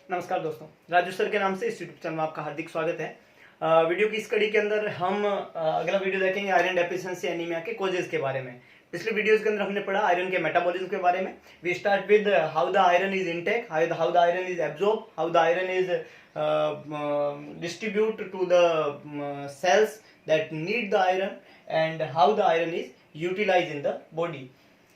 नमस्कार दोस्तों, राजू सर के नाम से इस यूट्यूब चैनल में आपका हार्दिक स्वागत है। वीडियो की इस कड़ी के अंदर हम अगला वीडियो देखेंगे आयरन डेफिशिएंसी एनीमिया के कॉजेज के बारे में। पिछले वीडियोस के अंदर हमने पढ़ा आयरन के मेटाबॉलिज्म के बारे में। We start with how the iron is intake, how the iron is absorb, how the iron is distribute to the cells that need the iron and how the iron is utilized in the body.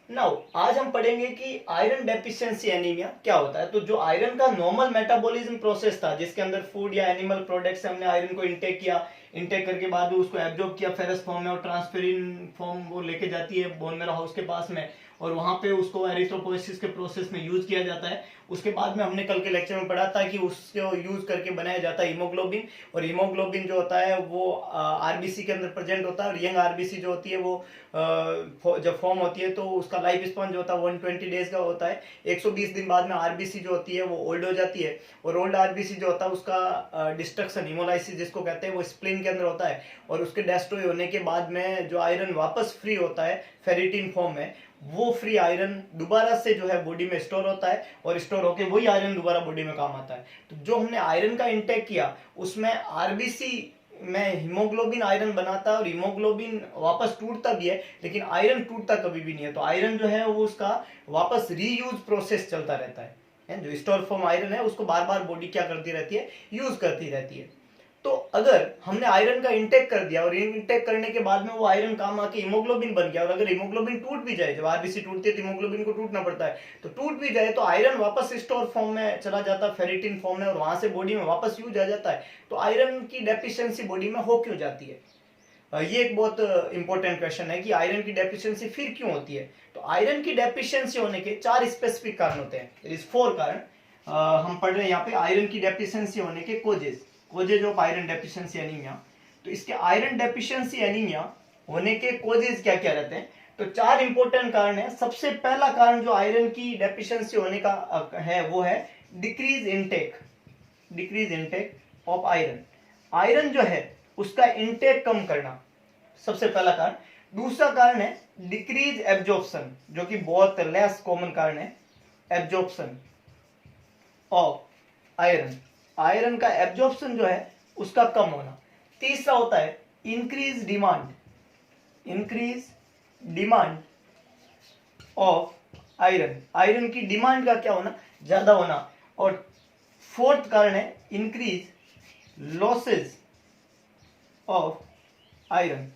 Now आज हम पढ़ेंगे कि iron deficiency anaemia क्या होता है। तो जो iron का नॉर्मल मेटाबॉलिज्म प्रोसेस था, जिसके अंदर फूड या एनिमल प्रोडक्ट से हमने आयरन को इंटेक किया, इंटेक करके बाद में उसको एब्जॉर्ब किया फेरस फॉर्म में और ट्रांसफेरिन फॉर्म वो लेके जाती है बोन मैरो हाउस के पास में, और वहां पे उसको एरिथ्रोपोइसिस के प्रोसेस में यूज किया जाता है। उसके बाद में हमने कल के लेक्चर में पढ़ा था कि उसको यूज करके बनाया जाता है हीमोग्लोबिन, और हीमोग्लोबिन जो होता है वो आरबीसी के अंदर प्रेजेंट होता है, और यंग आरबीसी जो होती है वो जब फॉर्म होती है तो उसका लाइफ स्पान जो होता है 120 डेज का होता है। 120 दिन बाद में आरबीसी जो होती है वो ओल्ड हो जाती है, और ओल्ड आरबीसी जो होता है उसका डिस्ट्रक्शन हीमोलाइसिस जिसको कहते हैं वो स्प्लीन के अंदर होता है, और उसके डेस्ट्रॉय होने के बाद में जो आयरन वापस फ्री होता है फेरिटिन फॉर्म में, वो फ्री आयरन दोबारा से जो है बॉडी में स्टोर होता है, और स्टोर होकर वही आयरन दोबारा बॉडी में काम आता है। तो जो हमने आयरन का इंटेक किया उसमें आरबीसी में हीमोग्लोबिन आयरन बनाता है, और हीमोग्लोबिन वापस टूटता भी है, लेकिन आयरन टूटता कभी भी नहीं है। तो आयरन जो है वो उसका वापस रीयूज प्रोसेस चलता रहता है। जो स्टोर फॉर्म आयरन है उसको बार बार बॉडी क्या करती रहती है, यूज करती रहती है। तो अगर हमने आयरन का इंटेक कर दिया और इंटेक करने के बाद में वो आयरन काम आके हीमोग्लोबिन बन गया, और अगर हीमोग्लोबिन टूट भी जाए, जब आरबीसी टूटती है तो हीमोग्लोबिन को टूटना पड़ता है, तो टूट भी जाए तो आयरन वापस स्टोर फॉर्म में चला जाता है फेरिटिन फॉर्म में, और वहां से बॉडी में वापस यूज आ जाता है। तो आयरन की डेफिशिएंसी बॉडी में हो क्यों जाती है? ये एक बहुत इंपॉर्टेंट क्वेश्चन है कि आयरन की डेफिशिएंसी फिर क्यों होती है। तो आयरन की डेफिशिएंसी होने के 4 स्पेसिफिक कारण होते हैं। इट इज 4 कारण हम पढ़ रहे हैं यहाँ पे आयरन की डेफिशिएंसी होने के causes of iron deficiency anaemia. तो इसके आयरन डेफिशिएंसी एनीमिया होने के कोजेज क्या क्या रहते हैं? तो 4 इंपॉर्टेंट कारण है। सबसे पहला कारण जो आयरन की डेफिशिएंसी होने का है वो है decrease intake of iron. Iron जो है उसका इनटेक कम करना सबसे पहला कारण। दूसरा कारण है डिक्रीज एब्जॉर्प्शन, जो कि बहुत लेस कॉमन कारण है, एब्जॉर्प्शन ऑफ आयरन। आयरन का एब्जॉर्प्शन जो है उसका कम होना। तीसरा होता है increase demand of iron. Iron की डिमांड का क्या होना, ज्यादा होना। और फोर्थ कारण है इंक्रीज लॉसेज ऑफ आयरन।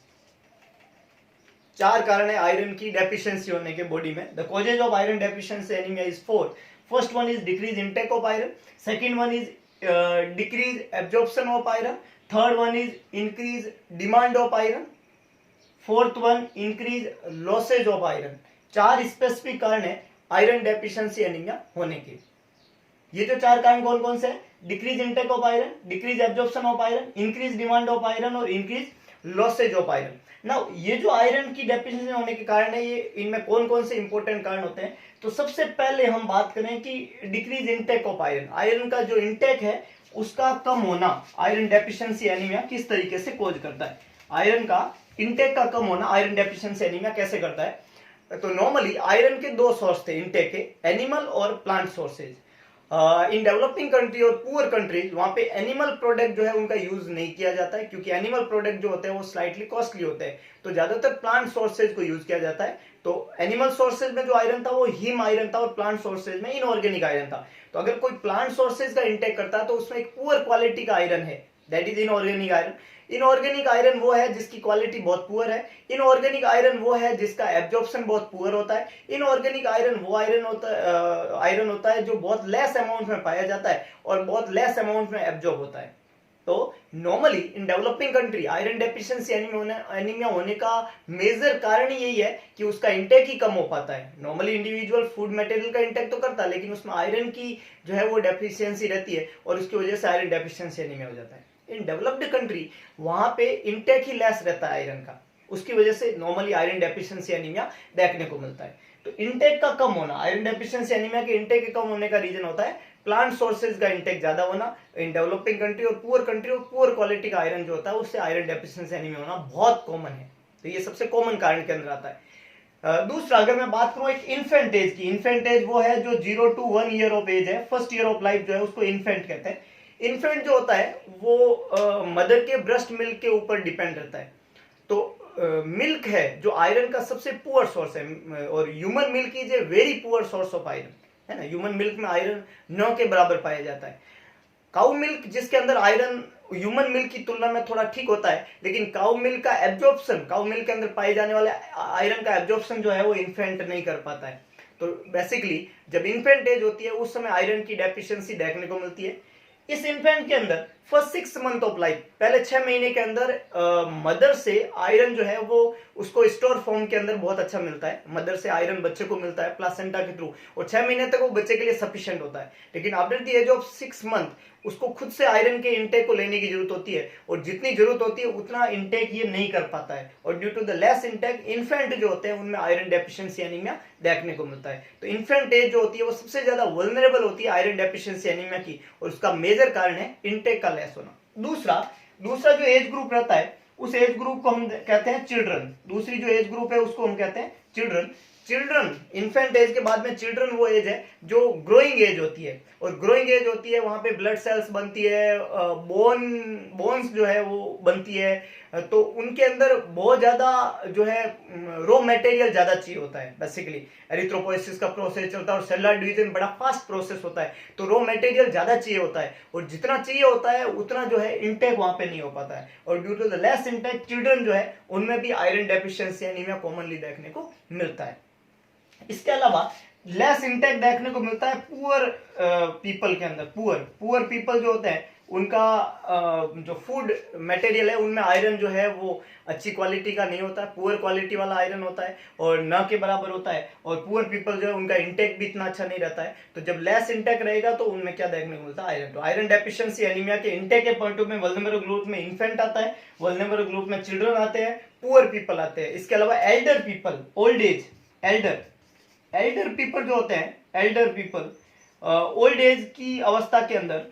4 कारण है आयरन की डेफिशिएंसी होने के बॉडी में। The causes of iron deficiency anaemia is 4। First one is decrease intake of iron, second one is decrease absorption of iron, third one is increase demand of iron, fourth one increase losses of iron। 4 specific कारण है iron deficiency anaemia होने के। ये जो 4 कारण कौन कौन से हैं? Decrease intake of iron, decrease absorption of iron, increase demand of iron और increase losses of iron. Now ये जो आयरन की डेफिशिएंसी होने के कारण है, ये इनमें कौन कौन से इंपॉर्टेंट कारण होते हैं? तो सबसे पहले हम बात करें कि decrease intake of iron, iron का जो इंटेक है उसका कम होना आयरन डेफिशिएंसी एनीमिया किस तरीके से कॉज करता है? आयरन का इंटेक का कम होना आयरन डेफिशिएंसी एनीमिया कैसे करता है? तो नॉर्मली आयरन के 2 सोर्स थे इंटेक के, एनिमल और plant sources. In developing country और पुअर कंट्रीज वहां पे एनिमल प्रोडक्ट जो है उनका यूज नहीं किया जाता है, क्योंकि एनिमल प्रोडक्ट जो होते हैं वो स्लाइटली कॉस्टली होते हैं। तो ज्यादातर प्लांट सोर्सेज को यूज किया जाता है। तो एनिमल सोर्सेज में जो आयरन था वो हीम आयरन था, और प्लांट सोर्सेज में इनऑर्गेनिक आयरन था। तो अगर कोई प्लांट सोर्सेज का इंटेक करता है तो उसमें एक पुअर क्वालिटी का आयरन है, that is inorganic iron. Inorganic iron वो है जिसकी क्वालिटी बहुत पुअर है। इनऑर्गेनिक आयरन वो है जिसका एब्जॉर्प्शन बहुत पुअर होता है। इनऑर्गेनिक आयरन वो आयरन होता है जो बहुत लेस अमाउंट में पाया जाता है और बहुत लेस अमाउंट में एब्जॉर्ब होता है। तो normally in developing country iron deficiency anaemia होने का मेजर कारण यही है कि उसका इंटेक ही कम हो पाता है। नॉर्मली इंडिविजुअल फूड मटेरियल का इंटेक तो करता है, लेकिन उसमें आयरन की जो है वो डेफिशिएंसी रहती है, और उसकी वजह से आयरन डेफिशिएंसी एनीमिया हो जाता है। इन डेवलप्ड कंट्री वहां पे इंटेक ही लेस रहता है आयरन का, उसकी वजह से नॉर्मली आयरन डेफिशिएंसी एनीमिया देखने को मिलता है। तो इंटेक का कम होना, आयरन डेफिशिएंसी एनीमिया के इंटेक के कम होने का रीजन होता है प्लांट सोर्सेज का इंटेक ज्यादा होना इन डेवलपिंग कंट्री और पुअर क्वालिटी का आयरन जो होता है उससे आयरन डेफिशिएंसी एनीमिया होना बहुत कॉमन है। तो ये सबसे कॉमन कारण के अंदर आता है। दूसरा अगर मैं बात करूं एक इन्फेंट एज की, इन्फेंट एज वो है जो 0 to 1 year ऑफ एज है, फर्स्ट ईयर ऑफ लाइफ जो है उसको इन्फेंट कहते हैं। इन्फेंट जो होता है वो मदर के ब्रेस्ट मिल्क के ऊपर डिपेंड रहता है। तो मिल्क है जो आयरन का सबसे पुअर सोर्स है, और human milk is a very poor source of iron, है ना। ह्यूमन मिल्क में आयरन 9 के बराबर पाया जाता है। काउ मिल्क जिसके अंदर आयरन ह्यूमन मिल्क की तुलना में थोड़ा ठीक होता है, लेकिन काउ मिल्क का एब्जॉर्प्शन, काउ मिल्क के अंदर पाए जाने वाले आयरन का एब्जॉर्प्शन जो है वो इन्फेंट नहीं कर पाता है। तो बेसिकली जब इन्फेंट एज होती है उस समय आयरन की डेफिशिएंसी देखने को मिलती है। इस इन्फेंट के अंदर फर्स्ट 6 month ऑफ लाइफ, पहले 6 महीने के अंदर मदर से आयरन जो है वो उसको स्टोर फॉर्म के अंदर बहुत अच्छा मिलता है। मदर से आयरन बच्चे को मिलता है प्लासेंटा के थ्रू, और 6 महीने तक वो बच्चे के लिए सफिशिएंट होता है। लेकिन after the age of 6 month उसको खुद से आयरन के इंटेक को लेने की जरूरत होती है, और जितनी जरूरत होती है उतना इंटेक ये नहीं कर पाता है, और due to the less intake infant जो होते हैं उनमें आयरन डेफिशिएंसी एनीमिया देखने को मिलता है। तो इन्फेंट एज जो होती है वो सबसे ज्यादा वल्नरेबल होती है आयरन डेफिशिएंसी एनीमिया की, और उसका मेजर कारण है इंटेक का लेस होना। दूसरा जो एज ग्रुप रहता है उस एज ग्रुप को हम कहते हैं चिल्ड्रन। दूसरी जो एज ग्रुप है उसको हम कहते हैं चिल्ड्रन। इन्फेंट एज के बाद में चिल्ड्रन वो एज है जो ग्रोइंग एज होती है, और ग्रोइंग एज होती है वहां पे ब्लड सेल्स बनती है, बोन्स जो है वो बनती है, तो उनके अंदर बहुत ज्यादा जो है रॉ मटेरियल ज्यादा चाहिए होता है। बेसिकली एरिथ्रोपोइसिस का प्रोसेस चलता है और सेलुलर डिवीजन बड़ा फास्ट प्रोसेस होता है, तो रॉ मटेरियल ज्यादा चाहिए होता है, और जितना चाहिए होता है उतना जो है इंटेक वहां पे नहीं हो पाता है, और due to the less intake children जो है उनमें भी आयरन डेफिशिएंसी एनीमिया कॉमनली देखने को मिलता है। इसके अलावा लेस इंटेक देखने को मिलता है पुअर पीपल के अंदर। पुअर पीपल जो होते हैं उनका जो फूड मटेरियल है उनमें आयरन जो है वो अच्छी क्वालिटी का नहीं होता है, पुअर क्वालिटी वाला आयरन होता है और न के बराबर होता है, और पुअर पीपल जो है उनका इंटेक भी इतना अच्छा नहीं रहता है। तो जब लेस इंटेक रहेगा तो उनमें क्या देखने को मिलता है, आयरन। तो आयरन डेफिशिएंसी एनीमिया के इंटेक के पॉइंट ऑफ में वल्नरेबल ग्रुप में इन्फेंट आता है, वल्नरेबल ग्रुप में चिल्ड्रन आते हैं, पुअर पीपल आते हैं। इसके अलावा Elder people, old age, Elder people जो होते हैं, एल्डर पीपल ओल्ड एज की अवस्था के अंदर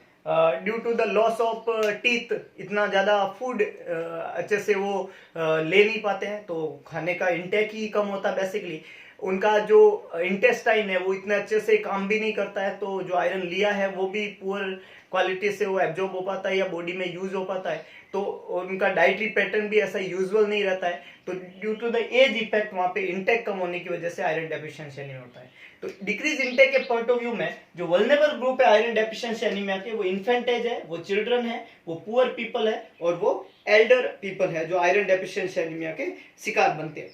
due to the loss of teeth इतना ज्यादा फूड अच्छे से वो ले नहीं पाते हैं, तो खाने का इंटेक ही कम होता है। बेसिकली उनका जो इंटेस्टाइन है वो इतने अच्छे से काम भी नहीं करता है, तो जो आयरन लिया है वो भी पुअर क्वालिटी से वो एब्जॉर्ब हो पाता है या बॉडी में यूज हो पाता है, तो उनका डाइटरी पैटर्न भी ऐसा यूजुअल नहीं रहता है। तो due to the age effect वहां पे इंटेक कम होने की वजह से आयरन डेफिशिएंसी नहीं होता है। तो डिक्रीज इंटेक के पॉइंट ऑफ व्यू में जो वल्नरेबल ग्रुप है आयरन डेफिशिएंसी एनीमिया के, वो इन्फेंट एज है, वो चिल्ड्रन है, वो पुअर पीपल है, और वो एल्डर पीपल है जो आयरन डेफिशिएंसी एनीमिया के शिकार बनते हैं।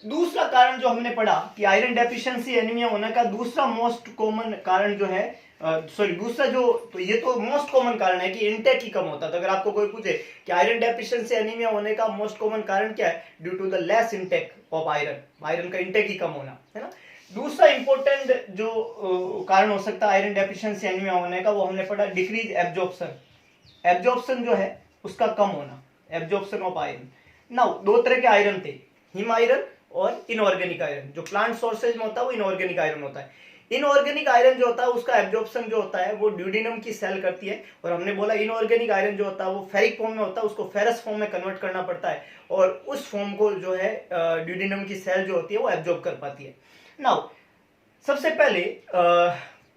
दूसरा कारण जो हमने पढ़ा कि आयरन डेफिशिएंसी एनीमिया होने का दूसरा मोस्ट कॉमन कारण जो है, दूसरा जो, तो ये तो मोस्ट कॉमन कारण है कि इंटेक ही कम होता है। तो अगर आपको कोई पूछे कि आयरन डेफिशिएंसी एनीमिया होने का मोस्ट कॉमन कारण क्या है, due to the less intake of iron का इंटेक ही कम होना, है ना। दूसरा इंपॉर्टेंट जो कारण हो सकता है आयरन डेफिशिएंसी एनीमिया होने का, वो हमने पढ़ा डिक्रीज एब्जॉर्प्शन जो है उसका कम होना, एब्जॉर्प्शन ऑफ आयरन। नाउ दो तरह के आयरन थे, हिम आयरन और इनऑर्गेनिक आयरन। जो प्लांट सोर्सेज में होता है वो इनऑर्गेनिक आयरन होता है। इनऑर्गेनिक आयरन जो होता है उसका एब्जॉर्प्शन जो होता है वो ड्यूडिनम की सेल करती है, और हमने बोला इनऑर्गेनिक आयरन जो होता है वो फेरिक फॉर्म में होता है, उसको फेरस फॉर्म में कन्वर्ट करना पड़ता है, और उस फॉर्म को जो है ड्यूडिनम की सेल जो होती है वो एब्जॉर्ब कर पाती है। नाउ सबसे पहले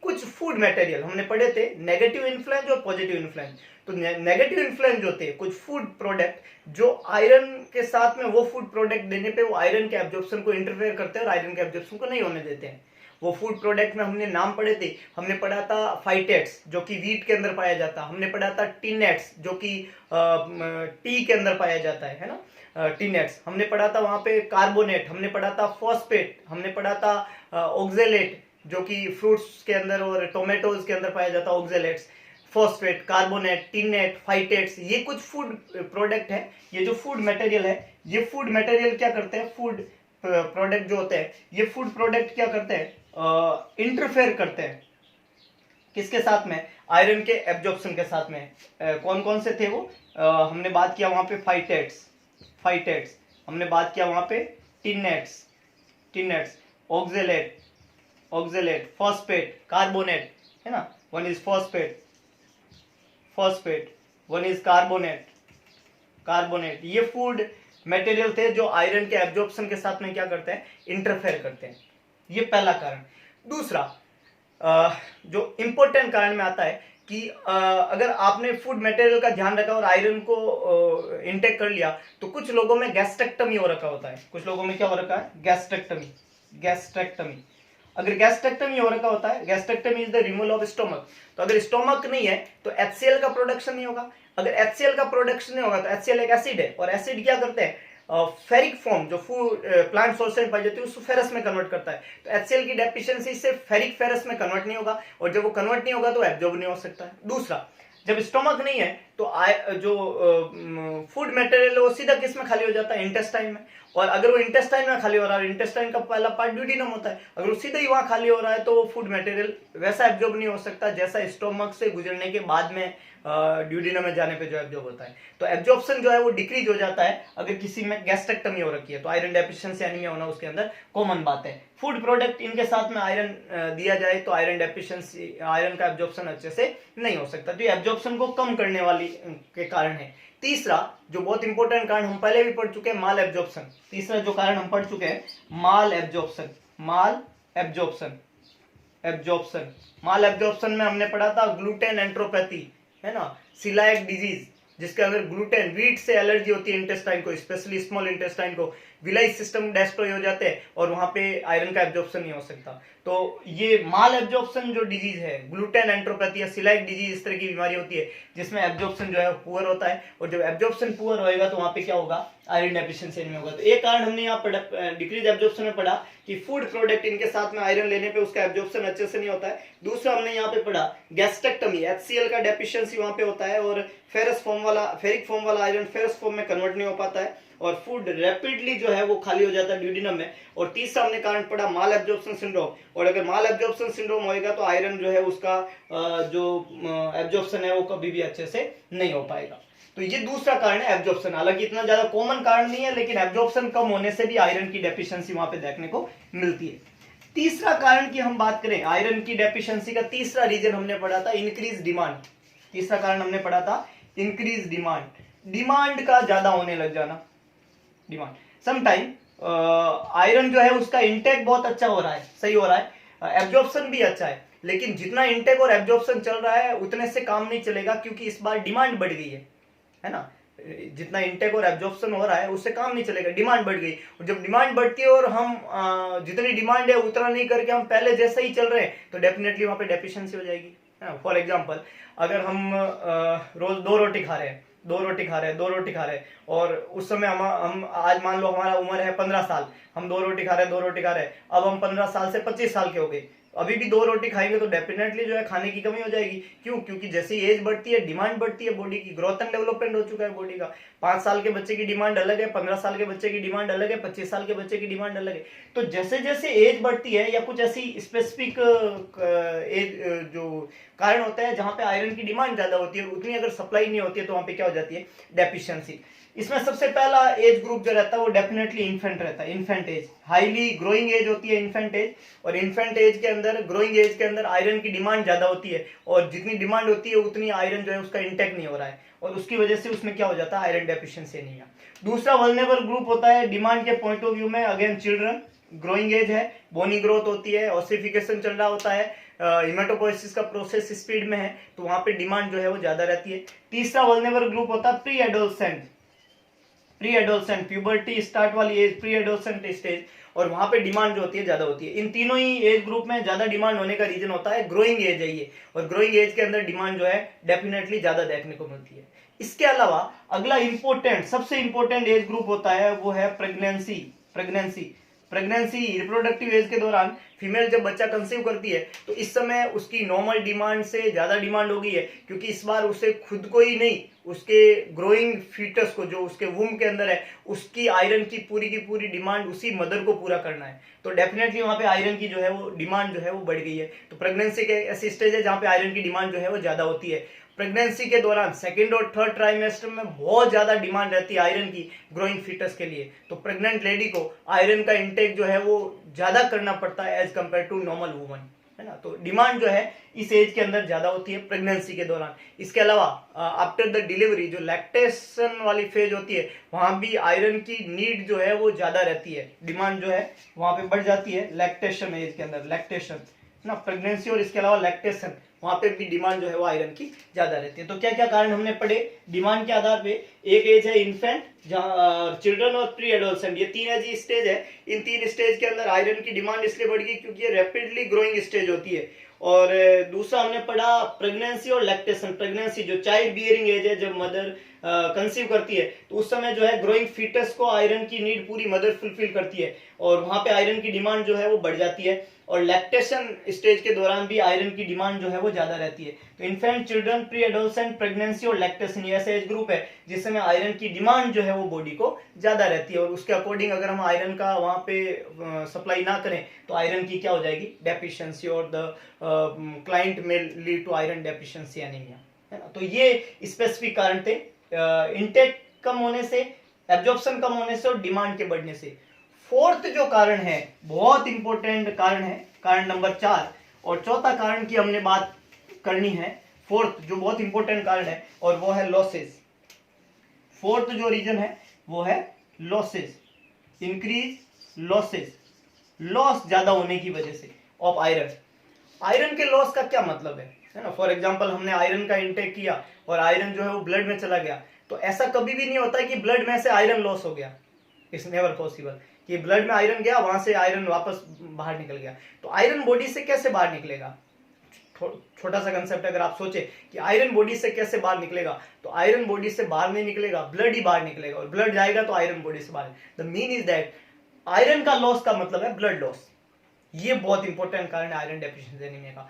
कुछ फूड मटेरियल हमने पढ़े थे, नेगेटिव इन्फ्लुएंस और पॉजिटिव इन्फ्लुएंस। तो नेगेटिव इन्फ्लुएंस जो थे कुछ फूड प्रोडक्ट जो आयरन के साथ में वो फूड प्रोडक्ट देने पे वो आयरन के एब्जॉर्प्शन को इंटरफेयर करते हैं और आयरन के एब्जॉर्प्शन को नहीं होने देते हैं। वो फूड प्रोडक्ट में हमने नाम पढ़े थे, हमने पढ़ा था फाइटेट्स जो कि वीट के अंदर पाया जाता है, हमने पढ़ा था टिनेट्स जो कि टी के अंदर पाया जाता है ना, टिनेट्स। हमने पढ़ा था वहां पे कार्बोनेट, हमने पढ़ा था फॉस्फेट, हमने पढ़ा था ऑक्जेलेट जो कि फ्रूट्स के अंदर और टोमेटोज के अंदर पाया जाता है, ऑक्जेलेट्स, फॉस्फेट, कार्बोनेट, टिनेट, फाइटेट्स, ये कुछ फूड प्रोडक्ट है। ये जो फूड मटेरियल है, ये फूड मटेरियल क्या करते हैं, फूड प्रोडक्ट जो होते हैं, ये फूड प्रोडक्ट क्या करते हैं, इंटरफेयर करते हैं किसके साथ में, आयरन के एब्जॉर्प्शन के साथ में। कौन कौन से थे वो, हमने बात किया वहां पे फाइटेट्स, हमने बात किया वहां पे टिनेट्स, ऑक्जेलेट, फॉस्फेट, कार्बोनेट, है ना। One is phosphate, one is carbonate. ये फूड मटेरियल थे जो आयरन के एब्जॉर्प्शन के साथ में क्या करते हैं, इंटरफेयर करते हैं। ये पहला कारण। दूसरा जो इंपॉर्टेंट कारण में आता है कि अगर आपने फूड मटेरियल का ध्यान रखा और आयरन को इनटेक कर लिया तो कुछ लोगों में गैस्ट्रेक्टमी हो रखा होता है। कुछ लोगों में क्या हो रखा है, गैस्ट्रेक्टमी। गैस्ट्रेक्टमी अगर गैस्ट्रेक्टमी हो रखा होता है, gastrectomy is the removal of stomach, तो अगर स्टोमक नहीं है तो HCl का प्रोडक्शन नहीं होगा। अगर HCl का प्रोडक्शन नहीं होगा तो HCl एक एसिड है, और एसिड क्या करते हैं, फेरिक फॉर्म जो फूड प्लांट सोर्स से पाई जाती है उसको फेरस में कन्वर्ट करता है। तो HCl की डेफिशिएंसी से फेरिक फेरस में कन्वर्ट नहीं होगा, और जब वो कन्वर्ट नहीं होगा तो एब्जॉर्ब नहीं हो सकता है। दूसरा, जब स्टोमक नहीं है तो जो फूड मटेरियल है वो सीधा किस में खाली हो जाता है, इंटेस्टाइन में। और अगर वो इंटेस्टाइन में खाली हो रहा है, इंटेस्टाइन का पहला पार्ट ड्यूडिनम होता है, अगर वो सीधा ही वहां खाली हो रहा है तो वो फूड मटेरियल वैसा एब्जॉर्ब नहीं हो सकता जैसा स्टोमक से गुजरने के बाद में ड्यूडिनम में जाने पे जो एब्जॉर्ब होता है। तो एब्जॉर्प्शन जो है वो डिक्रीज हो जाता है अगर किसी में गैस्ट्रेक्टमी हो रखी है। तो आयरन डेफिशिएंसी एनीमिया होना उसके अंदर कॉमन बात है। फूड प्रोडक्ट इनके साथ में आयरन दिया जाए तो आयरन डेफिशिएंसी, आयरन का एब्जॉर्प्शन अच्छे से नहीं हो सकता, तो ये एब्जॉर्प्शन को कम करने वाली के कारण है। तीसरा जो बहुत इंपॉर्टेंट कारण हम पहले भी पढ़ चुके हैं, माल एब्जॉर्प्शन। तीसरा जो कारण हम पढ़ चुके हैं, माल एब्जॉर्प्शन। माल एब्जॉर्प्शन, एब्जॉर्प्शन माल एब्जॉर्प्शन में हमने पढ़ा था ग्लूटेन एंट्रोपैथी, है ना, सिलाइक डिजीज, जिसके अंदर ग्लूटेन, वीट से एलर्जी होती है इंटेस्टाइन को, स्पेशली स्मॉल इंटेस्टाइन को, विलाइज सिस्टम डिस्ट्रॉय हो जाते हैं और वहां पे आयरन का एब्जॉर्प्शन नहीं हो सकता। तो ये माल एब्जॉर्प्शन जो डिजीज है, ग्लूटेन एंट्रोपैथी या सिलाइक डिजीज, इस तरह की बीमारी होती है जिसमें एब्जॉर्प्शन जो है पुअर होता है, और जब एब्जॉर्प्शन पुअर होएगा तो वहां पे क्या होगा, आयरन डेफिशिएंसी नहीं होगा। तो एक कारण हमने यहाँ पर डिक्रीज एब्जॉर्प्शन में पढ़ा कि फूड प्रोडक्ट इनके साथ में आयरन लेने पे उसका एब्जॉर्प्शन अच्छे से नहीं होता है। दूसरा हमने यहाँ पे पढ़ा गैस्ट्रेक्टमी, HCl का डेफिशिएंसी वहां पे होता है और फेरस फॉर्म वाला, फेरिक फॉर्म वाला आयरन फेरस फॉर्म में कन्वर्ट नहीं हो पाता है और फूड रैपिडली जो है वो खाली हो जाता है ड्यूडिनम में। और तीसरा हमने कारण पढ़ा माल एब्जॉर्प्शन सिंड्रोम, और अगर माल एब्जॉर्प्शन सिंड्रोम होएगा तो आयरन जो है उसका जो एब्जॉर्प्शन है वो कभी भी अच्छे से नहीं हो पाएगा। तो ये दूसरा कारण है एब्जॉर्प्शन। हालांकि इतना ज्यादा कॉमन कारण नहीं है, लेकिन एब्जॉर्प्शन कम होने से भी आयरन की डेफिशिएंसी वहां पे देखने को मिलती है। तीसरा कारण की हम बात करें, आयरन की डेफिशिएंसी का तीसरा रीजन हमने पढ़ा था इंक्रीज डिमांड। तीसरा कारण हमने पढ़ा था इंक्रीज डिमांड, डिमांड का ज्यादा होने लग जाना। डिमांड समटाइम आयरन जो है उसका इंटेक बहुत अच्छा हो रहा है, सही हो रहा है, एब्जॉर्प्शन भी अच्छा है, लेकिन जितना इंटेक और एब्जॉर्प्शन चल रहा है उतने से काम नहीं चलेगा, क्योंकि इस बार डिमांड बढ़ गई है ना। जितना इंटेक और एब्जॉर्प्शन हो रहा है उससे काम नहीं चलेगा, डिमांड बढ़ गई। और जब डिमांड बढ़ती है और हम जितनी डिमांड है उतना नहीं करके हम पहले जैसे ही चल रहे हैं तो डेफिनेटली वहां पे डेफिशिएंसी हो जाएगी। फॉर एग्जांपल, अगर हम रोज 2 रोटी खा रहे हैं, 2 रोटी खा रहे हैं और उस समय हम आज मान लो हमारा उम्र है 15 साल, हम 2 रोटी खा रहे हैं, अब हम 15 साल से 25 साल के हो गए, अभी भी 2 रोटी खाएंगे तो डेफिनेटली जो है खाने की कमी हो जाएगी। क्यों? क्योंकि जैसे ही एज बढ़ती है डिमांड बढ़ती है, बॉडी की ग्रोथ एंड डेवलपमेंट हो चुका है बॉडी का। 5 साल के बच्चे की डिमांड अलग है, 15 साल के बच्चे की डिमांड अलग है, 25 साल के बच्चे की डिमांड अलग है। तो जैसे जैसे एज बढ़ती है या कुछ ऐसी स्पेसिफिक एज जो कारण होता है जहां पे आयरन की डिमांड ज्यादा होती है, उतनी अगर सप्लाई नहीं होती है तो वहां पे क्या हो जाती है, डेफिशिएंसी। इसमें सबसे पहला एज ग्रुप जो रहता है वो डेफिनेटली इन्फेंट रहता है, infant age, highly growing age होती है इन्फेंट एज। और इन्फेंट एज के अंदर, ग्रोइंग एज के अंदर आयरन की डिमांड ज्यादा होती है, और जितनी डिमांड होती है उतनी आयरन जो है उसका इंटेक नहीं हो रहा है, और उसकी वजह से उसमें क्या हो जाता है, आयरन डेफिशिएंसी नहीं है। दूसरा वल्नरेबल ग्रुप होता है डिमांड के पॉइंट ऑफ व्यू में, अगेन चिल्ड्रन, ग्रोइंग एज है, बोनी ग्रोथ होती है, ऑसिफिकेशन चल रहा होता है, हिमेटोपोइसिस का प्रोसेस स्पीड में है, तो वहां पे डिमांड जो है वो ज्यादा रहती है। तीसरा वल्नरेबल ग्रुप होता है pre adolescent, pre adolescent, puberty start वाली एज, प्री एडोलसेंट स्टेज, और वहां पे डिमांड जो होती है ज्यादा होती है। इन तीनों ही एज ग्रुप में ज्यादा डिमांड होने का रीजन होता है ग्रोइंग एज है ये, और ग्रोइंग एज के अंदर डिमांड जो है डेफिनेटली ज्यादा देखने को मिलती है। इसके अलावा अगला इंपॉर्टेंट, सबसे इंपॉर्टेंट एज ग्रुप होता है वो है प्रेगनेंसी। प्रेगनेंसी रिप्रोडक्टिव एज के दौरान फीमेल जब बच्चा कंसीव करती है तो इस समय उसकी नॉर्मल डिमांड से ज्यादा डिमांड हो गई है, क्योंकि इस बार उसे खुद को ही नहीं, उसके ग्रोइंग फीटस को जो उसके वूम के अंदर है उसकी आयरन की पूरी डिमांड उसी मदर को पूरा करना है। तो डेफिनेटली वहां पे आयरन की जो है वो डिमांड जो है वो बढ़ गई है। तो प्रेगनेंसी के ऐसी स्टेज है जहां पे आयरन की डिमांड जो है वो ज्यादा होती है। प्रेगनेंसी के दौरान सेकेंड और थर्ड ट्राइमेस्टर में बहुत ज्यादा डिमांड रहती है आयरन की ग्रोइंग फीटस के लिए, तो प्रेग्नेंट लेडी को आयरन का इंटेक जो है वो ज्यादा करना पड़ता है as compare to normal woman, है ना। तो डिमांड जो है इस एज के अंदर ज्यादा होती है, प्रेगनेंसी के दौरान। इसके अलावा आफ्टर द डिलीवरी जो लैक्टेशन वाली फेज होती है वहां भी आयरन की नीड जो है वो ज्यादा रहती है, डिमांड जो है वहां पे बढ़ जाती है लैक्टेशन एज के अंदर, लैक्टेशन ना, प्रेगनेंसी और इसके अलावा लैक्टेशन वहां पे भी डिमांड जो है वो आयरन की ज्यादा रहती है। तो क्या क्या कारण हमने पढ़े डिमांड के आधार पे? एक एज है इन्फेंट, जहां चिल्ड्रन और प्री एडोलसेंट, ये 3 एज स्टेज है। इन 3 स्टेज के अंदर आयरन की डिमांड इसलिए बढ़ गई क्योंकि ये रैपिडली ग्रोइंग स्टेज होती है। और दूसरा हमने पढ़ा प्रेगनेंसी और लैक्टेशन। प्रेगनेंसी जो चाइल्ड बियरिंग एज है, जब मदर कंसीव करती है तो उस समय जो है ग्रोइंग फीटस को आयरन की नीड पूरी मदर फुलफिल करती है और वहां पे आयरन की डिमांड जो है वो बढ़ जाती है। और लैक्टेशन स्टेज के दौरान भी आयरन की डिमांड जो है वो ज्यादा रहती है। तो infant, children, pre adolescent, pregnancy और लैक्टेशन ये ऐसे एज ग्रुप है जिस समय आयरन की डिमांड जो है वो बॉडी को ज्यादा रहती है। और उसके अकॉर्डिंग अगर हम आयरन का वहां पे सप्लाई ना करें तो आयरन की क्या हो जाएगी? डेफिशिएंसी, और द क्लाइंट में lead to iron deficiency anaemia, है ना। तो ये स्पेसिफिक कारण थे, इनटेक कम होने से, एब्जॉर्प्शन कम होने से और डिमांड के बढ़ने से। फोर्थ जो कारण है, बहुत इंपॉर्टेंट कारण है, कारण नंबर 4, और चौथा कारण की हमने बात करनी है। फोर्थ जो बहुत इंपॉर्टेंट कारण है और वो है लॉसेस। फोर्थ जो रीजन है वो है लॉसेस, इंक्रीज लॉसेस, लॉस ज्यादा होने की वजह से ऑफ आयरन। आयरन के लॉस का क्या मतलब है ना। फॉर एग्जांपल हमने आयरन का इंटेक किया और आयरन जो है वो ब्लड में चला गया, तो ऐसा कभी भी नहीं होता कि ब्लड में से आयरन लॉस हो गया। इट्स नेवर पॉसिबल कि ब्लड में आयरन गया, वहां से आयरन वापस बाहर निकल गया। तो आयरन बॉडी से कैसे बाहर निकलेगा? छोटा सा कंसेप्ट अगर आप सोचे कि आयरन बॉडी से कैसे बाहर निकलेगा, तो आयरन बॉडी से बाहर नहीं निकलेगा, ब्लड ही बाहर निकलेगा, और ब्लड जाएगा तो आयरन बॉडी से बाहर। The mean is that iron का लॉस का मतलब है ब्लड लॉस। ये बहुत इंपॉर्टेंट कारण है आयरन डेफिशिएंसी एनीमिया का।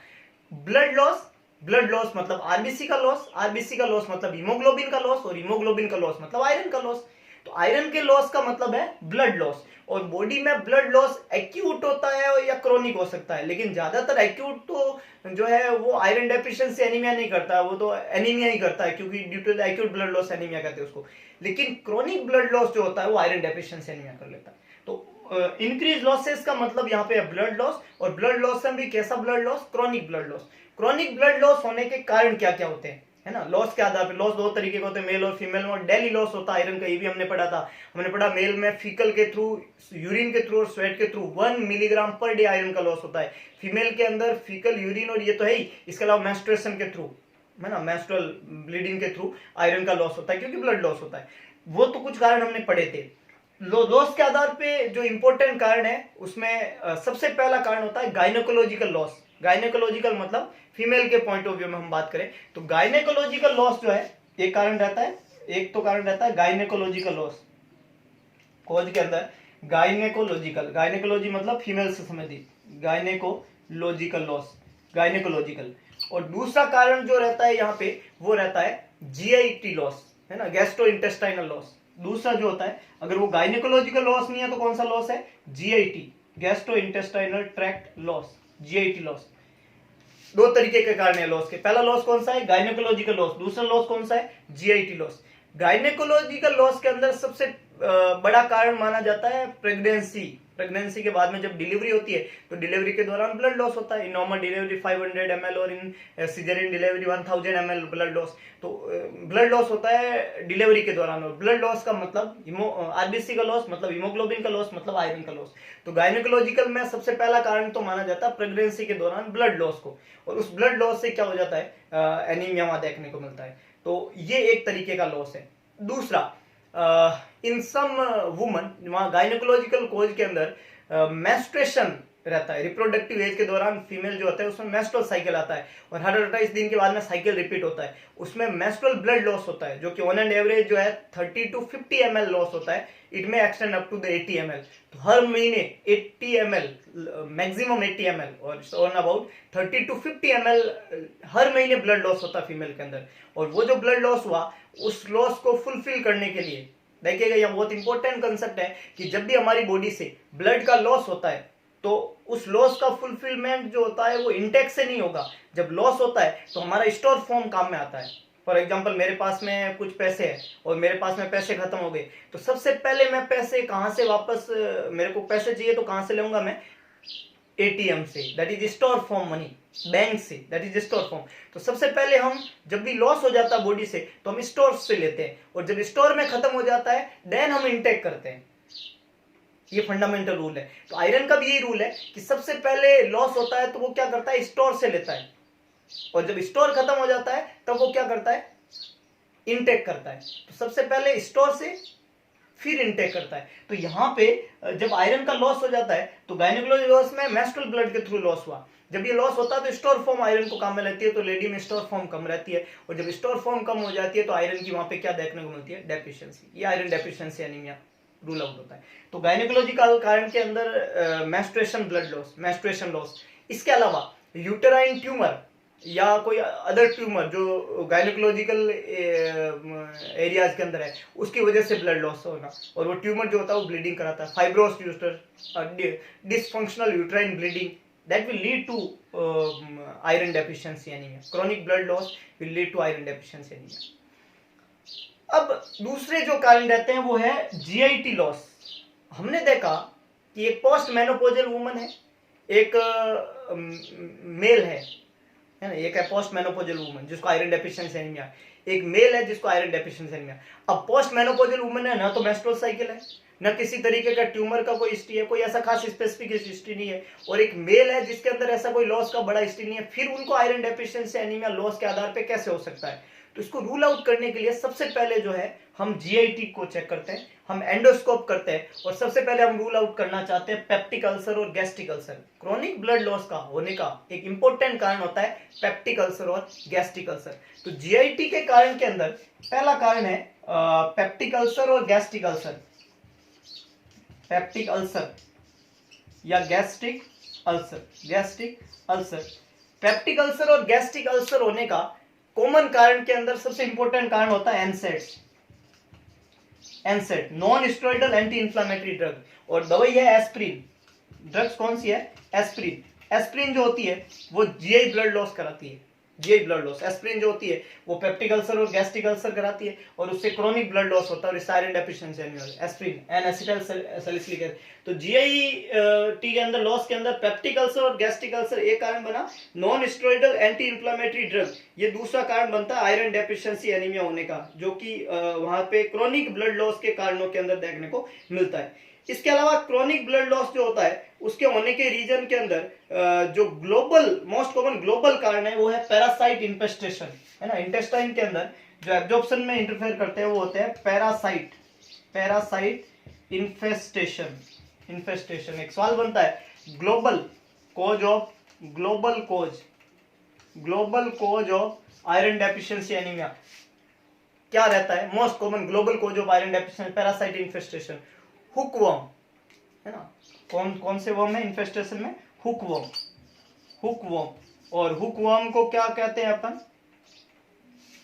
ब्लड लॉस, ब्लड लॉस मतलब आरबीसी का लॉस, आरबीसी का लॉस मतलब हीमोग्लोबिन का लॉस, और हीमोग्लोबिन का लॉस मतलब आयरन का लॉस। तो आयरन के लॉस का मतलब है ब्लड लॉस। और बॉडी में ब्लड लॉस एक्यूट होता है या क्रोनिक हो सकता है, लेकिन ज्यादातर एक्यूट तो जो है वो आयरन डेफिशिएंसी एनीमिया नहीं करता है, वो तो एनीमिया ही करता है, क्योंकि due to the acute blood loss anaemia कहते हैं उसको। लेकिन क्रोनिक ब्लड लॉस जो होता है वो आयरन डेफिशिएंसी एनीमिया कर लेता है। तो इंक्रीज लॉसेस का मतलब यहाँ पे है ब्लड लॉस, और ब्लड लॉस में भी कैसा blood loss? Chronic blood loss. Chronic blood loss होने के कारण क्या क्या होते हैं, है ना। लॉस के आधार पे लॉस 2 तरीके के होते हैं, मेल और फीमेल में। और डेली लॉस होता है आयरन का, ये भी हमने पढ़ा था। हमने पढ़ा मेल में फीकल के थ्रू, यूरिन के थ्रू और स्वेट के through 1 milligram per day iron का लॉस होता है। फीमेल के अंदर फीकल, यूरिन और ये तो है ही, इसके अलावा मेंस्ट्रुएशन के थ्रू, है ना, मेंस्ट्रुअल ब्लीडिंग के थ्रू आयरन का लॉस होता है, क्योंकि ब्लड लॉस होता है। वो तो कुछ कारण हमने पढ़े थे। लॉस के आधार पे जो इंपॉर्टेंट कारण है उसमें सबसे पहला कारण होता है गायनेकोलॉजिकल लॉस। गायनेकोलॉजिकल मतलब फीमेल के पॉइंट ऑफ व्यू में हम बात करें तो गायनेकोलॉजिकल लॉस जो है एक कारण रहता है, एक तो कारण रहता है गायनेकोलॉजिकल लॉस। खोज के अंदर गायनेकोलॉजिकल, गायनेकोलॉजी मतलब फीमेल से संबंधित, गायनेकोलॉजिकल लॉस, गायनेकोलॉजिकल। और दूसरा कारण जो रहता है यहाँ पे वो रहता है जीआईटी लॉस, है ना, गैस्ट्रो इंटेस्टाइनल लॉस। दूसरा जो होता है, अगर वो गायनेकोलॉजिकल लॉस नहीं है तो कौन सा लॉस है? GIT, gastrointestinal tract loss, GIT loss. 2 तरीके के कारण है लॉस के। पहला लॉस कौन सा है? Gynaecological loss. दूसरा लॉस कौन सा है? GIT loss. गायनेकोलॉजिकल लॉस के अंदर सबसे बड़ा कारण माना जाता है प्रेगनेंसी। प्रेगनेंसी के बाद में जब डिलीवरी होती है तो डिलीवरी के दौरान ब्लड लॉस होता है। इन नॉर्मल डिलीवरी 500 ml और in caesarean delivery 1000 ml blood loss. तो ब्लड लॉस होता है डिलीवरी के दौरान। और ब्लड लॉस का मतलब आरबीसी का लॉस मतलब हीमोग्लोबिन का लॉस मतलब आयरन का लॉस। तो गायनेकोलॉजिकल में सबसे पहला कारण तो माना जाता है प्रेगनेंसी के दौरान ब्लड लॉस को, और उस ब्लड लॉस से क्या हो जाता है? एनीमिया वहां देखने को मिलता है। तो ये एक तरीके का लॉस है। दूसरा, इन सम वुमन, वहां गायनेकोलॉजिकल कोज के अंदर मेंस्ट्रुएशन रहता है। रिप्रोडक्टिव एज के दौरान फीमेल जो होता है उसमें मेंस्ट्रुअल साइकिल आता है और हर 28 दिन के बाद में साइकिल रिपीट होता है। उसमें मेंस्ट्रुअल ब्लड लॉस होता है जो कि ऑन एंड एवरेज जो है 30 to 50 ml लॉस होता है। इट में extend up to the 80 ml। तो हर महीने 80 ml, मैक्सिमम 80 ml और ऑन अबाउट 30 to 50 ml हर महीने ब्लड लॉस होता है फीमेल के अंदर। और वो जो ब्लड लॉस हुआ उस लॉस को फुलफिल करने के लिए, देखिएगा यह बहुत इंपॉर्टेंट कंसेप्ट है कि जब भी हमारी बॉडी से ब्लड का लॉस होता है तो उस लॉस का फुलफिलमेंट जो होता है वो इंटेक से नहीं होगा। जब लॉस होता है तो हमारा स्टोर फॉर्म काम में आता है। फॉर एग्जांपल मेरे पास में कुछ पैसे हैं और मेरे पास में पैसे खत्म हो गए, तो सबसे पहले मैं पैसे कहां से वापस, मेरे को पैसे चाहिए तो कहां से लाऊंगा मैं? एटीएम से, that is store form money, bank से, दैट इज स्टोर फॉर्म। तो सबसे पहले हम जब भी लॉस हो जाता है बॉडी से तो हम स्टोर से लेते हैं, और जब स्टोर में खत्म हो जाता है देन हम इनटेक करते हैं। ये फंडामेंटल रूल है। तो आयरन का भी यही रूल है कि सबसे पहले लॉस होता है तो वो क्या करता है, स्टोर से लेता है, और जब स्टोर खत्म हो जाता है तब वो क्या करता है, इनटेक करता है। तो सबसे पहले स्टोर से फिर इनटेक करता है। तो यहाँ पे जब आयरन का लॉस हो जाता है तो गायनेकोलॉजी लॉस में मेंस्ट्रुअल ब्लड के थ्रू लॉस हुआ, जब ये लॉस होता है तो स्टोर फॉर्म आयरन को काम में लेती है, तो लेडी में स्टोर फॉर्म कम रहती है, और जब स्टोर फॉर्म कम हो जाती है तो आयरन की वहां पे क्या देखने को मिलती है, डेफिशिएंसी। ये iron deficiency anaemia rule out होता है। तो गायनेकोलॉजिकल कारण के अंदर menstruation blood loss, menstruation loss, इसके अलावा यूटेराइन ट्यूमर या कोई अदर ट्यूमर जो गायनेकोलॉजिकल एरियाज के अंदर है उसकी वजह से ब्लड लॉस होना, और वो ट्यूमर जो होता है वो ब्लीडिंग कराता है, fibrous uterus, dysfunctional uterine bleeding, that will lead to iron deficiency anemia. Chronic blood loss will lead to iron deficiency anemia. अब दूसरे जो कारण रहते हैं वो है जीआईटी लॉस। हमने देखा कि एक पोस्ट मेनोपोजल वुमन है, एक मेल है ना, एक है पोस्ट मेनोपोजल वुमन जिसको आयरन डेफिशिएंसी एनीमिया, एक मेल है जिसको आयरन डेफिशिएंसी एनीमिया। अब पोस्ट मेनोपोजल वुमन है ना तो मेंस्ट्रुअल साइकिल है, न किसी तरीके का ट्यूमर का कोई हिस्ट्री है, कोई ऐसा खास स्पेसिफिक हिस्ट्री नहीं है, और एक मेल है जिसके अंदर ऐसा कोई लॉस का बड़ा हिस्ट्री नहीं है, फिर उनको आयरन डेफिशिएंसी एनीमिया लॉस के आधार पे कैसे हो सकता है? तो इसको रूल आउट करने के लिए सबसे पहले जो है हम जीआईटी को चेक करते हैं, हम एंडोस्कोप करते हैं, और सबसे पहले हम रूल आउट करना चाहते हैं पेप्टिक अल्सर और gastric ulcer. Chronic blood loss का होने का एक इंपॉर्टेंट कारण होता है पेप्टिक अल्सर और गैस्ट्रिक अल्सर। तो जीआईटी के कारण के अंदर पहला कारण है पेप्टिक अल्सर और गैस्ट्रिक अल्सर, पेप्टिक अल्सर या gastric ulcer, gastric ulcer. Peptic ulcer और गैस्ट्रिक अल्सर होने का कॉमन कारण के अंदर सबसे इंपॉर्टेंट कारण होता है NSAIDs, एनसेड non steroidal anti inflammatory drug, और दवाई है एस्प्रिन। ड्रग्स कौन सी है? एस्प्रिन। एस्प्रिन जो होती है वो जीआई ब्लड लॉस कराती है, जीआई ब्लड लॉस। एस्प्रिन जो होती है वो पेप्टिक अल्सर और गैस्ट्रिक अल्सर कराती है, और उससे क्रोनिक ब्लड लॉस होता है, और इससे iron deficiency anaemia. Aspirin an acetyl salicylic acid. तो जीआई टी के अंदर लॉस के अंदर पेप्टिक अल्सर और गैस्ट्रिक अल्सर एक कारण बना, non steroidal anti inflammatory drug ये दूसरा कारण बनता है आयरन डेफिशिएंसी एनीमिया होने का, जो कि वहां पे क्रोनिक ब्लड लॉस के कारणों के अंदर देखने को मिलता है। इसके अलावा क्रोनिक ब्लड लॉस जो होता है उसके होने के रीजन के अंदर जो ग्लोबल मोस्ट कॉमन ग्लोबल कारण है वो है पैरासाइट इन्फेस्टेशन, है ना। इंटेस्टाइन के अंदर जो एब्जॉर्प्शन में इंटरफेयर करते हैं वो होते हैं पैरासाइट, पैरासाइट इन्फेस्टेशन, इन्फेस्टेशन। एक सवाल बनता है global cause of, global cause of iron deficiency anaemia क्या रहता है? Most common global cause of iron deficiency parasite infestation, hookworm, है ना। कौन से वर्म है इन्फेस्टेशन में? Hookworm, hookworm. और हुकवर्म को क्या कहते हैं अपन?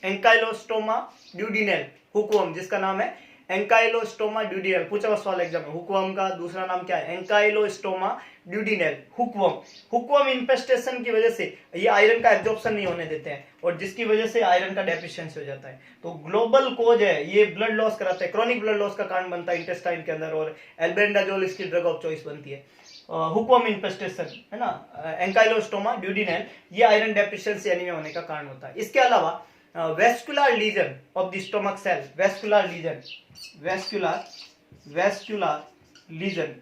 एंकाइलोस्टोमा ड्यूडिनेल, हुकवर्म जिसका नाम है एंकाइलोस्टोमा ड्यूडिनेल। पूछा हुआ सवाल एग्जाम में, हुकवर्म का दूसरा नाम क्या है? एंकाइलोस्टोमा ड्यूडिनेल, हुकवर्म। हुकवर्म इन्फेस्टेशन की वजह से ये आयरन का एब्जॉर्प्शन नहीं होने देते हैं, और जिसकी वजह से आयरन का डेफिशिएंसी हो जाता है। तो ग्लोबल कोज है, ये ब्लड लॉस कराता है, क्रोनिक ब्लड लॉस का कारण बनता है इंटेस्टाइन के अंदर, और एल्बेंडाजोल इसकी ड्रग ऑफ चॉइस बनती है। हुकवर्म इन्फेस्टेशन, है ना, एंकाइलोस्टोमा ड्यूडिनेल, ये आयरन डेफिशिएंसी एनीमिया होने का कारण होता है। इसके अलावा vascular lesion of the stomach cell, vascular lesion, vascular lesion,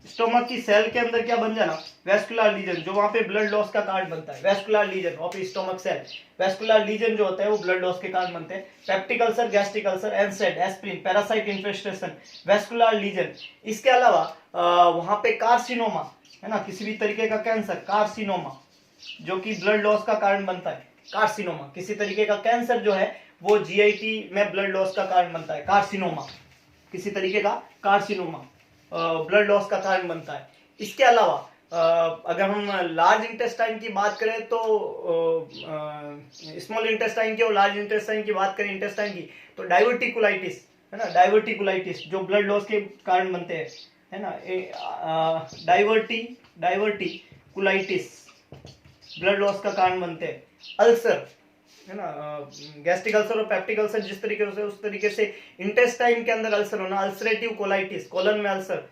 stomach की सेल के अंदर क्या बन जाना? वेस्कुलर लीजन, जो वहां पे ब्लड लॉस का कारण बनता है। Vascular lesion of stomach cell, vascular lesion जो होता है वो ब्लड लॉस के कारण बनते हैं। Peptic ulcer, gastric ulcer, NSAID, aspirin, parasite infestation, vascular lesion. इसके अलावा वहां पे कार्सिनोमा, है ना, किसी भी तरीके का कैंसर, कार्सिनोमा जो कि ब्लड लॉस का कारण बनता है। कार्सिनोमा किसी तरीके का कैंसर जो है वो जीआईटी में ब्लड लॉस का कारण बनता है। कार्सिनोमा किसी तरीके का कार्सिनोमा ब्लड लॉस का कारण बनता है। इसके अलावा अगर हम लार्ज इंटेस्टाइन की बात करें तो स्मॉल इंटेस्टाइन की और लार्ज इंटेस्टाइन की बात करें इंटेस्टाइन की, तो डाइवर्टिकुलाइटिस, है ना, डाइवर्टिकुलाइटिस जो ब्लड लॉस के कारण बनते हैं, है ना। डाइवर्टिकुलाइटिस ब्लड लॉस का कारण बनते हैं। अल्सर, है ना, गैस्ट्रिक अल्सर और पेप्टिक अल्सर जिस तरीके से, उस तरीके से इंटेस्टाइन के अंदर अल्सर होना, अल्सरेटिव कोलाइटिस, कोलन में अल्सर,